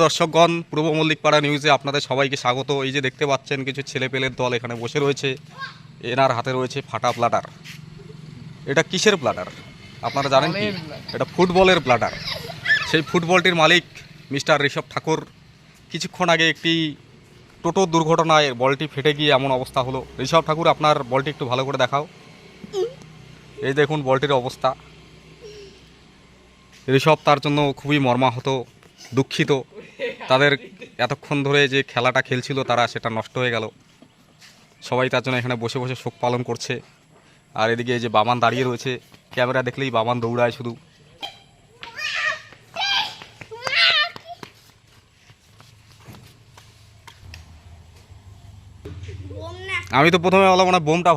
দর্শকগণ, পূর্ব মল্লিকপাড়া নিউজে আপনাদের সবাইকে স্বাগত। এই যে দেখতে পাচ্ছেন কিছু ছেলেপেলের দল এখানে বসে রয়েছে। এনার হাতে রয়েছে ফাটা প্লাটার। এটা কিসের প্লাটার আপনারা জানেন কি? এটা ফুটবলের প্লাটার। সেই ফুটবলটির মালিক মিস্টার ঋষভ ঠাকুর কিছুক্ষণ আগে একটি টোটো দুর্ঘটনায় বলটি ফেটে গিয়ে এমন অবস্থা হলো। ঋষভ ঠাকুর, আপনার বলটি একটু ভালো করে দেখাও। এই দেখুন বলটির অবস্থা। ঋষভ তার জন্য খুবই মর্মাহত, দুঃখিত। তাদের এতক্ষণ ধরে যে খেলাটা খেলছিল তারা সেটা নষ্ট হয়ে গেল। সবাই তার জন্য এখানে বসে বসে শোক পালন করছে। আর এদিকে এই যে বাবান দাঁড়িয়ে রয়েছে, ক্যামেরা দেখলেই বাবান দৌড়ায় শুধু। আমি তো প্রথমে বললাম না বোমটা